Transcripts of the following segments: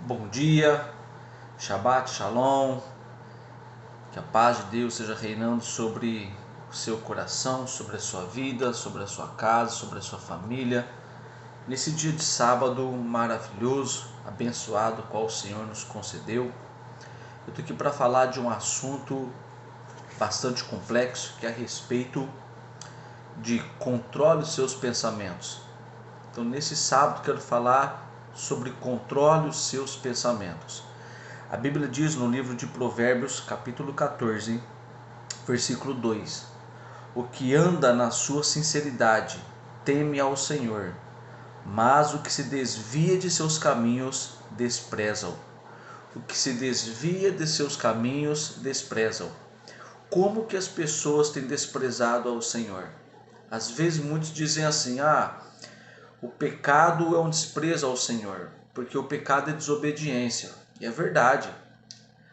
Bom dia, Shabbat Shalom, que a paz de Deus seja reinando sobre o seu coração, sobre a sua vida, sobre a sua casa, sobre a sua família. Nesse dia de sábado maravilhoso, abençoado, qual o Senhor nos concedeu, eu estou aqui para falar de um assunto bastante complexo, que é a respeito de controle dos seus pensamentos. Então, nesse sábado, quero falar sobre controle dos seus pensamentos. A Bíblia diz no livro de Provérbios, capítulo 14, versículo 2: O que anda na sua sinceridade teme ao Senhor, mas o que se desvia de seus caminhos despreza-o. O que se desvia de seus caminhos despreza-o. Como que as pessoas têm desprezado ao Senhor? Às vezes muitos dizem assim: o pecado é um desprezo ao Senhor, porque o pecado é desobediência. E é verdade.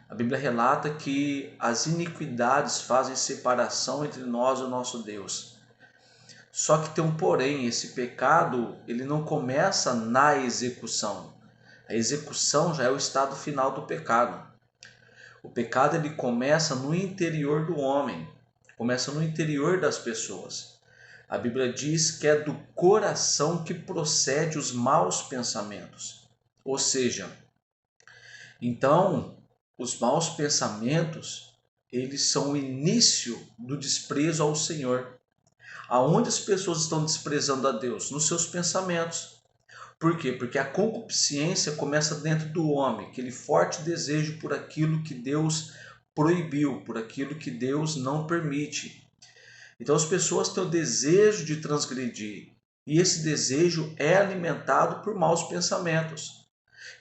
A Bíblia relata que as iniquidades fazem separação entre nós e o nosso Deus. Só que tem um porém, esse pecado ele não começa na execução. A execução já é o estado final do pecado. O pecado ele começa no interior do homem, começa no interior das pessoas. A Bíblia diz que é do coração que procede os maus pensamentos. Ou seja, então, os maus pensamentos, eles são o início do desprezo ao Senhor. Aonde as pessoas estão desprezando a Deus? Nos seus pensamentos. Por quê? Porque a concupiscência começa dentro do homem, aquele forte desejo por aquilo que Deus proibiu, por aquilo que Deus não permite. Então as pessoas têm o desejo de transgredir, e esse desejo é alimentado por maus pensamentos.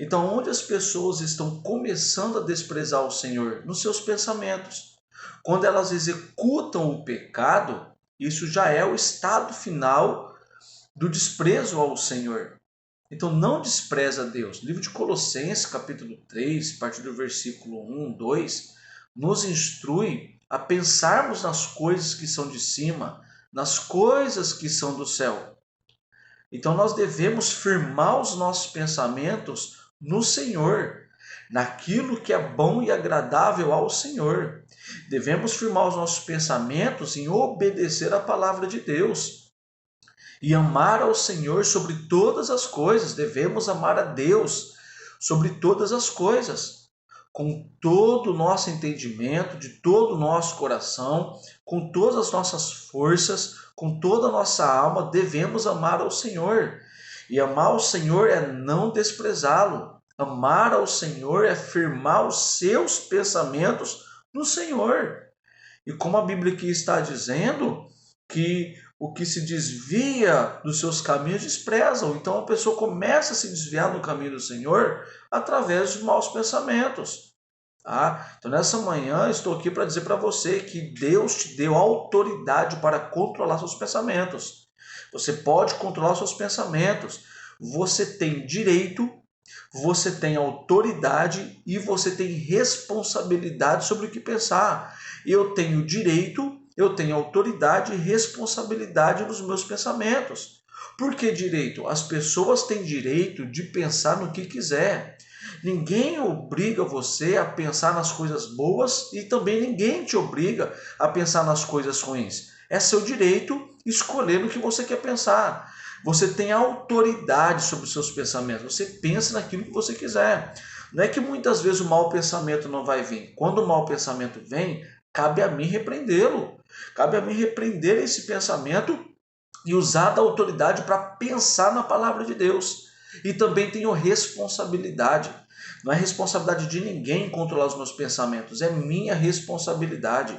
Então, onde as pessoas estão começando a desprezar o Senhor? Nos seus pensamentos. Quando elas executam o pecado, isso já é o estado final do desprezo ao Senhor. Então, não despreza Deus. O livro de Colossenses, capítulo 3, a partir do versículo 1, 2, nos instrui a pensarmos nas coisas que são de cima, nas coisas que são do céu. Então nós devemos firmar os nossos pensamentos no Senhor, naquilo que é bom e agradável ao Senhor. Devemos firmar os nossos pensamentos em obedecer à palavra de Deus e amar ao Senhor sobre todas as coisas. Devemos amar a Deus sobre todas as coisas, com todo o nosso entendimento, de todo o nosso coração, com todas as nossas forças, com toda a nossa alma, devemos amar ao Senhor. E amar ao Senhor é não desprezá-lo. Amar ao Senhor é firmar os seus pensamentos no Senhor. E como a Bíblia aqui está dizendo, que o que se desvia dos seus caminhos desprezam. Então a pessoa começa a se desviar do caminho do Senhor através dos maus pensamentos. Tá? Então nessa manhã estou aqui para dizer para você que Deus te deu autoridade para controlar seus pensamentos. Você pode controlar seus pensamentos. Você tem direito, você tem autoridade e você tem responsabilidade sobre o que pensar. Eu tenho direito, eu tenho autoridade e responsabilidade nos meus pensamentos. Por que direito? As pessoas têm direito de pensar no que quiser. Ninguém obriga você a pensar nas coisas boas e também ninguém te obriga a pensar nas coisas ruins. É seu direito escolher no que você quer pensar. Você tem autoridade sobre os seus pensamentos. Você pensa naquilo que você quiser. Não é que muitas vezes o mau pensamento não vai vir. Quando o mau pensamento vem, cabe a mim repreendê-lo. Cabe a mim repreender esse pensamento e usar da autoridade para pensar na palavra de Deus. E também tenho responsabilidade. Não é responsabilidade de ninguém controlar os meus pensamentos, é minha responsabilidade.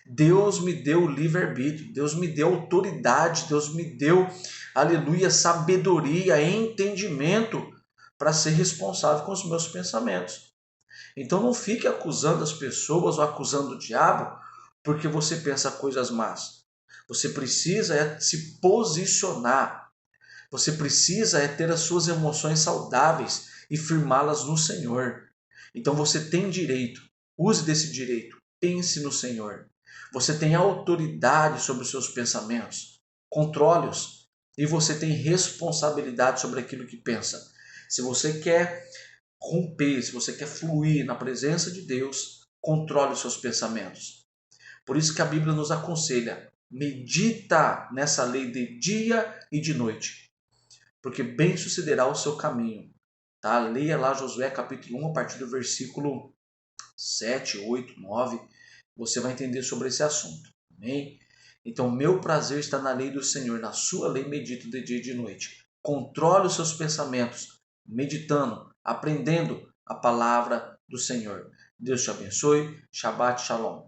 Deus me deu o livre-arbítrio, Deus me deu autoridade, Deus me deu, aleluia, sabedoria, entendimento para ser responsável com os meus pensamentos. Então não fique acusando as pessoas ou acusando o diabo porque você pensa coisas más. Você precisa se posicionar. Você precisa ter as suas emoções saudáveis e firmá-las no Senhor. Então você tem direito, use desse direito, pense no Senhor. Você tem autoridade sobre os seus pensamentos, controle-os e você tem responsabilidade sobre aquilo que pensa. Se você quer romper, se você quer fluir na presença de Deus, controle os seus pensamentos. Por isso que a Bíblia nos aconselha, medita nessa lei de dia e de noite, porque bem sucederá o seu caminho. Tá? Leia lá Josué capítulo 1, a partir do versículo 7, 8, 9, você vai entender sobre esse assunto. Amém? Então, meu prazer está na lei do Senhor, na sua lei medito de dia e de noite. Controle os seus pensamentos, meditando, aprendendo a palavra do Senhor. Deus te abençoe. Shabbat Shalom.